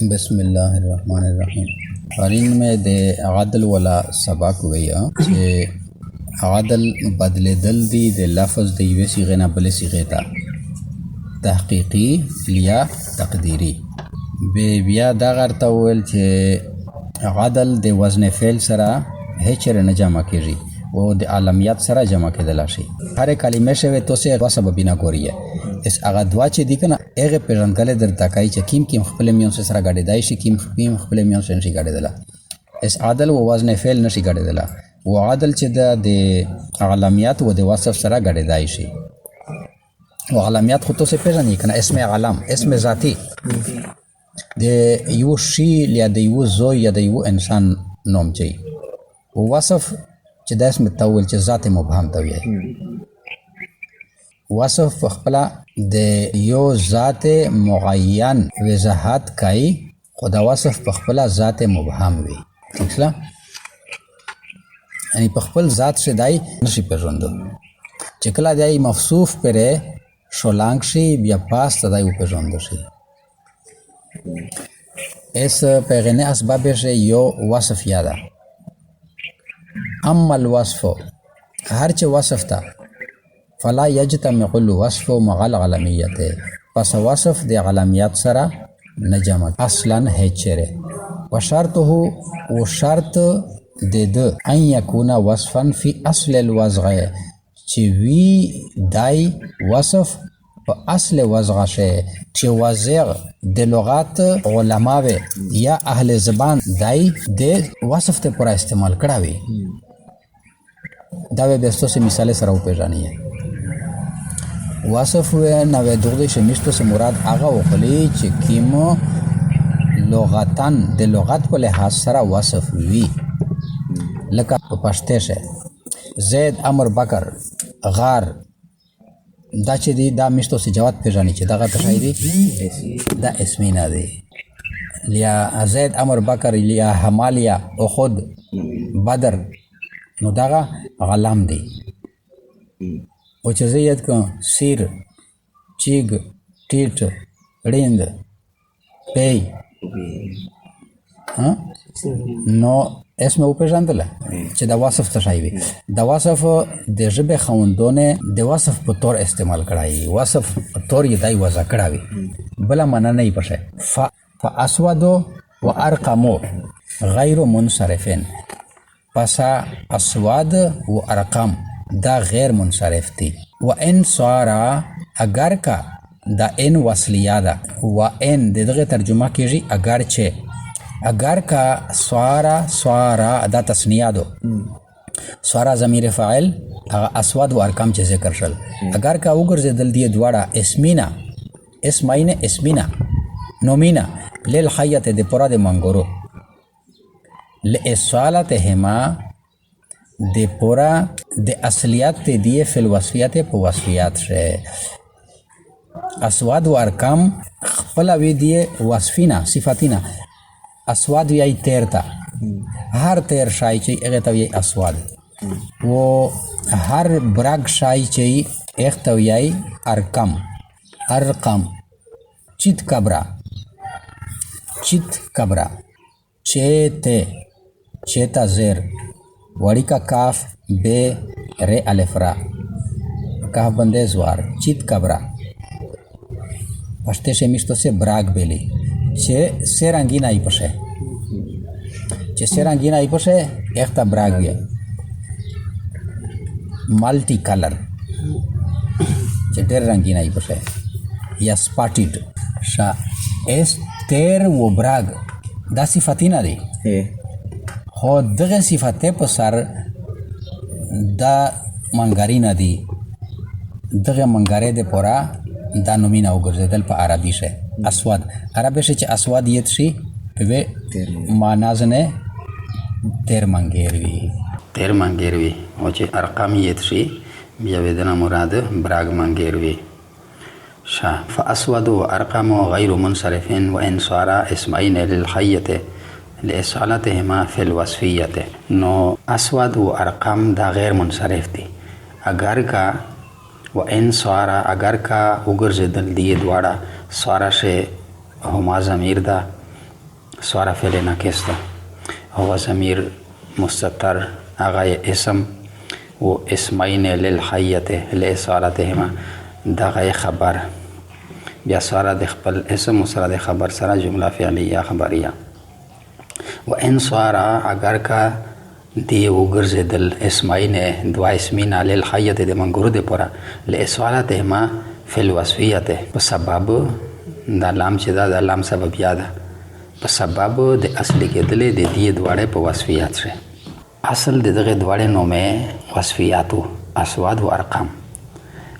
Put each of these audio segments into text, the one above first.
بسم الله الرحمن الرحیم. پرین میں د عدل ولا سبق ویا چې عدل بدلیدل دی د لفظ د یوې صیغې نه بلې صیغې ته، تحقیقي یا تقدیري. بیا دغه ورته وویل چې عدل د وزن فعل سره هیڅ چېرې نه جمع کېږي او د علمیت سره جمع کېدلی شي. هرې کلمې شوې توسې دوه سببونه ګوري. اس هغه دوه چې دي که نه هغې پېژندګلې درته کوي چې کیم خپلې میونسې سره ګډېدی شي، کیم خپلې میونسې نشي ګډېدلی. اس عدل و وزن فعل نشي ګډېدلی. و عدل چې ده د علمیت و د وصف سره ګډېدی شي. و علمیت خو توسې پېژنې که نه، اسم علم، اسم ذاتي د یو شي یا د یو زوی یا د یو انسان نوم چي. و وصف چې دا اسم ته وویل چې ذات مبهم ته وایي. وصف په خپله د یو ذات معین وضاحت کوي، خو دا وصف په خپله ذات مبهم وي. ٹھیک شله؟ یعنی په خپل ذات شه دای نشي پېژندو. چې کله دای مفصوف پرې شولانګ شي بیا پاس ته دای وپېژندو شي. اس پیغنه اسباب شه یو وصف یاده. اما الوصف هر چې وصف ته فلا یجتمع الوصف مع العلمیت، پس وصف د علمیت سره نه جمع اصلا هیڅ چېرې. و شرطه و شرط د ده ان یکون وصفا فی اصل الوضع، چې وی دای وصف په اصل وضع شه، چې وضع د لغات علماوې یا اهل زبان دای د وصف ته پورا استعمال کړه وي. دا به ستاسو مثال سره وپېژنئ. وصف نه دغه شمیشتو سه مراد هغه وخلی چې کیمو لغتن د لغت په لحاظ سره وصف وي. لکه په پښتو شه زید، امر، بکر، غار، دا چې دی دا میشتو سه جواب پېژنئ چې دغه څه دی، دا اسمینا دی. یا زید، امر، بکر، یا حمالیا، احد، بدر، نو دغه غلام دی. او چې زه یاد کوم سیر، چیګ، ټیټ، ړیند، پی، نو اسم وپېژندله چې د وصف څه شی وي. د وصف د ژبې خاوندونه د وصف په طور استعمال کړی، وصف په طور یې دای وضع کړی وي، بله معنا نه یې پشه. فاسود و ارقمو غیر منصرفین، پس اسواد و ارقم دا غیر منصرف دی. و ان سوارا اگر کا دا ان وصلیه ده. و ان دغه ترجمه کیږي اگر چې، اگر کا سوارا دا تسنیه ده. سوارا ضمیر فاعل، اسواد و ارقام چې ذکر شل. اگر کا وګرځیدل دی دواړه اسمینا، اسمین اسمینا، نومینا للحیت د پورا د منګورو، لإصالتهما د پورا د اصلیت دی فی الوصفیت په وصفیات شه. اسواد و ارقام خپل وی دی وصفینا صفاتینا. اسواد وی تیر تا، هر تیر شای چی هغه ته وی اسواد. و هر برګ شای چی هغه ته وی ارقام. چیت کبرا، چیتا زیر، وڑی کا کاف بے رے الف را، کاف بندے زوار، چیت کبرا. پشتے سے میشتو سے براگ بیلی چه سیرانگین آئی پشه، چه سیرانگین آئی پشه ایختا براگ بیا. مالٹی کلر چه دیر رنگین آئی پشه، یا سپاٹیڈ شا. اس تیر و براگ دا صفتی نه دی، خو دغه صفته په سر دا منګاری نه دی. دغه منګاری د پورا دا نومینه وګرځیدل په عربي شه. اسواد عربي شه چې اسواد یت شي په معنا ځنه تیر منګیروي، تیر منګیروي. او چې ارقام یت شي بیا ودنه مراد براګ منګیروي. شا فاسود و ارقام غیر منصرفین و ان صارا اسمعین للحیت لإصالتهما فی الوصفیت. نو اسود و ارقام دا غیر منصرف دی. اگر کا و ان صارا اگر کا وګرځیدل دی دواړه، صارا شه هما ضمیر ده سوار فعل ناقص ده هو ضمیر مستتر هغه اسم و اسمین للحیة لإصالتهما دغه خبر بیا سره د خپل اسم و سره د خبر سره جمله فعلیه خبریه و ان ساره اگر کا دی وګرځیدل اسمین دوا اسمین للحیة د منګورو د پورا لإصالتهما فی الوصفیه په سبب دا لام چې دا د لام سبب یاد په سبب د اصلي کېدلې د دې دواړه په وصفیات سره اصل د دغه دواړه نومه وصفیاتو اسواد و ارقام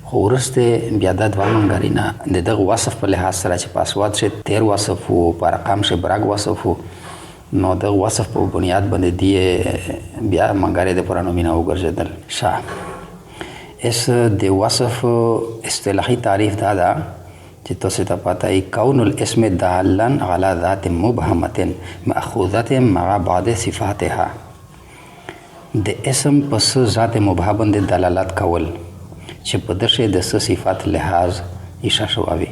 خو ورسته بیا د دوه منګرینا د دغه وصف په لحاظ سره چې په اسواد شه 13 وصف او په ارقام شه برګ وصف نو د وصف په بنیاد باندې دی بیا منګری د پرانو مینا وګرځیدل شاه اس د وصف اصطلاحي تعریف دا چې تاسو ته پته ای کون الاسم دالا علی ذات مبهمه ماخوذه مع بعض صفاتها د اسم پس ذات مبهم باندې دلالت کول چې په دشه د صفات لحاظ اشاره شوی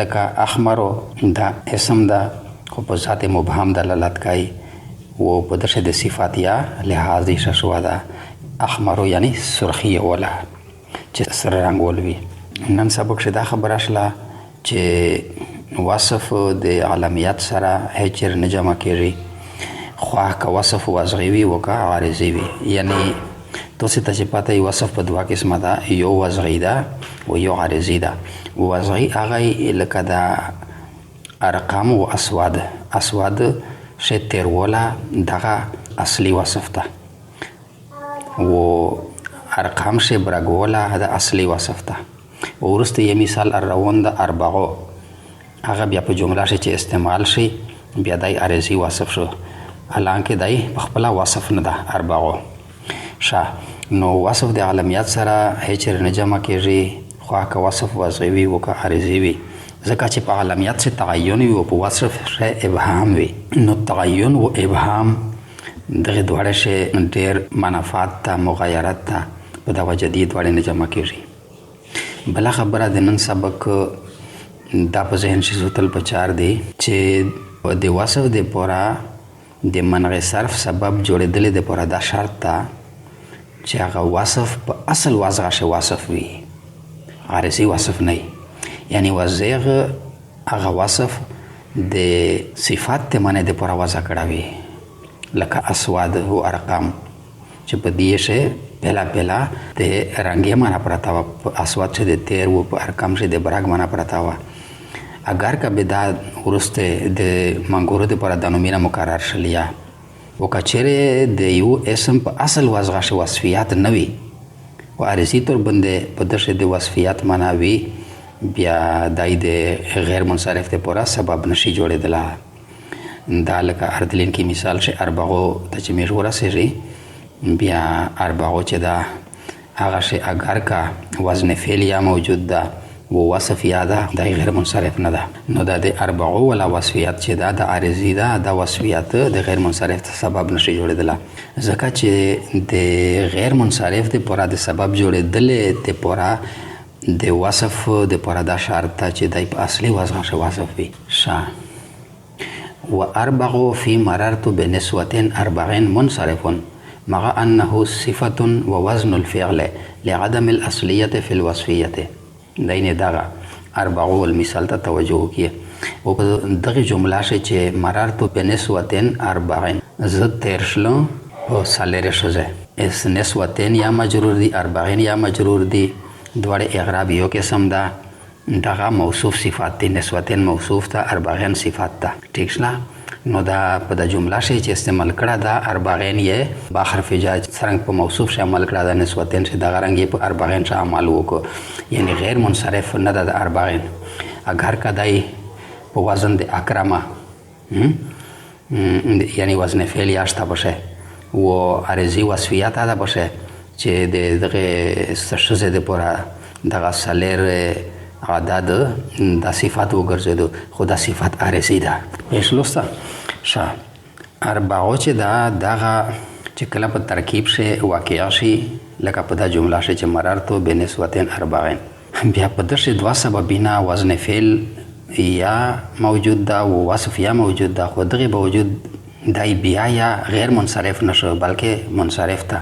لکه احمرو دا اسم دا خو په ذات مبهم دلالت کوي او په دشه د صفات یا لحاظ اشاره شوی دا احمرو یعنی سرخی ولا چې سره رنگ ولوي نن سبق شدا خبره شله چې وصف د علامات سره هچر نه جمع کیږي خواه که وصف وضعی و که عارضی وی یعنی تاسو ته چې پته وصف په دوه قسمه ده یو وضعی ده و یو عارضی ده وضعی هغه لکه د ارقام و اسواد شه تیرولا دغه اصلي وصف ده و ارقام شه برګولا د اصلي وصف ده ورسته یې مثال الروند اربعو هغه بیا په جمله شي چې استعمال شي بیا دای عارضی وصف شو حالانکه دای خپل وصف نه ده اربعو شاه نو وصف د علامات سره هیڅ نه جمع کیږي خو که وصف وضعی وي او که عارضی وي ځکه چې په علامات څخه تعین وي او په وصف څخه ابهام وي نو تعین او ابهام دغه دواړه شی ډېر منافات ته مغایرت ته په دا وجه دي دواړه نه جمع کیږي بل خبره د نن سبق دا په ذهن شي زوتل پچار دی چې د وصف د پورا د منع صرف سبب جوړېدل د پورا دا شرط تا چې هغه وصف په اصل وضع شي وصف وي عارضی وصف نه یعنی وضع هغه وصف د صفات ته معنی د پورا وضع کړاوي لکه اسواد او ارقام چې په دې شی پهلا د رنگي معنا پرتا و اسواد چې د تیر او په ارقام چې د برګ معنا پرتا و اگر کا بدا ورسته د منګورو د پر د نومینا مقرر شلیا او کچره د یو اسم په اصل وضع شو وصفیات نوي او عارضی تور باندې په دشه د وصفیات معنا وی بیا دای د غیر منصرف ته پورا سبب نشي جوړېدل دا لکه اردلین کی مثال شي اربعو ته چې مشوره سي بیا اربعو چې دا هغه شي اگر کا وزن فعل یا موجود ده و وصف یاده دا غیر منصرف نه ده نو دا د اربعو ولا وصفیات چې دا د عارضی ده دا وصفیات د غیر منصرف سبب نشي جوړېدل ځکه چې د غیر منصرف د پورا د سبب جوړېدل د پورا د وصف د پورا د شرط چې د اصلي وضع شو وصف وي شا و اربعو فی مررت بنسوه 40 منصرف مع انه صفه ووزن الفعل لعدم الاصليه في الوصفيه دینه دغه اربعو المثال ته توجه کیه او دغه جمله چې مررت بنسوه 40 زد ترشلو او سالره شوزه اس نسوه یا مجرور دی 40 یا مجرور دی دوړه اعراب یو قسم ده دغه موصوف صفات دي نسوه موصوف ته 40 صفات ده ٹھیک شلا نو دا په د جمله شی چې استعمال کړه دا 40 یې با حرف جاج څنګه په موصوف شی عمل کړه دا نسبت چې دا غرنګ یې په 40 شی عمل وکړو یعنی غیر منصرف نه د 40 اگر کدای په وزن د اکرمه یعنی وزن فعل یاشته بشه و عارضی وصفیات ده بشه چې دغه سرشزه د پورا دغه سالر عدد د صفات وګرځیدو خو د صفات عارضی ده پېښلوسته شا اربعو چې دا دغه چې کله په ترکیب شي واقع شي لکه په دا جمله شي چې مررتو بنسوه 40 بیا په دغه دوا سببینا وزن فعل یا موجود ده و وصف یا موجود ده، خو دغه باوجود دای بیا یا غیر منصرف نشو بلکې منصرف ته.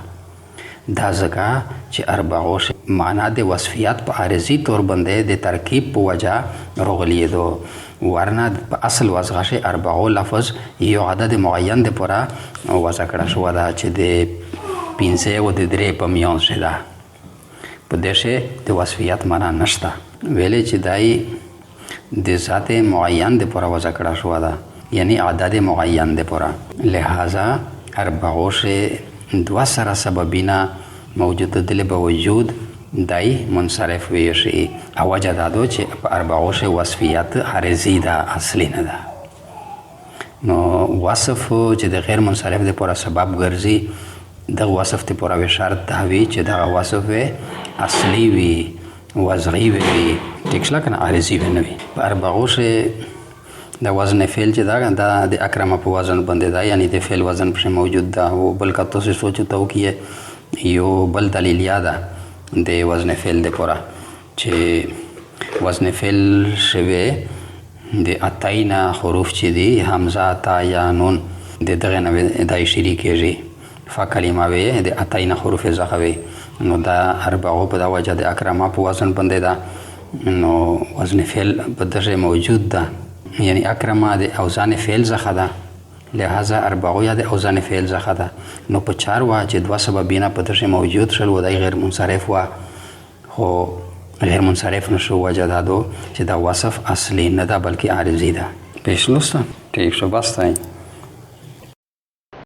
دا ځکه چې اربعوش معنا د وصفیات په عارضي طور باندې د ترکیب په وجه راغلیدو، ورنه په اصل وضع شي اربعو لفظ یو عدد معین د پوره وضع کړه شو ده چې د 15 او د 3 په میانځ ده. په دې شی د وصفیات معنا نشته، ویلې چې دای د ذات معین د پوره وضع کړه شو ده، یعنی عدد معین د پوره. لہذا اربعوش دو سره سببینا موجود دل باوجود دای منصرف ویشي. او وجه دا دو چې په اربعوش وصفیات عارضی ده، اصلي نه ده. نو وصف چې د غیر منصرف د پوره سبب ګرځي، دغه وصف ته پوره شرط دا وي چې دغه وصف اصلي وي، وضعي وي، ټیک شله کنه، عارضي نه وي. په اربعوش د وزن فعل چې دا د اکرمه په وزن باندې ده، یعنی د فعل وزن پکې موجود ده. او بل که تاسو سوچو ته وکړئ یو بل دلیل یاد د وزن فعل د پوره چې وزن فعل شوی د اتاینا حروف چې دي حمزه، تا، یا، نون، د دغه نه دای شری کېږي. فا کلمه وي د اتاینا حروف څخه وي. نو دا اربعو په دا وجه د اکرمه په وزن باندې ده، نو وزن فعل په دغه موجود ده، یعنی اکرمه د اوزان فعل څخه ده. لہذا اربعو یا د اوزان فعل څخه ده. نو په چار وا چې دوه سببینه په دغه موجود شول و دای غیر منصرف وا، خو غیر منصرف نشو. وجه دا دو چې دا وصف اصلي نه ده بلکې عارضي ده. پیش لسته ټیک شو، بس دی.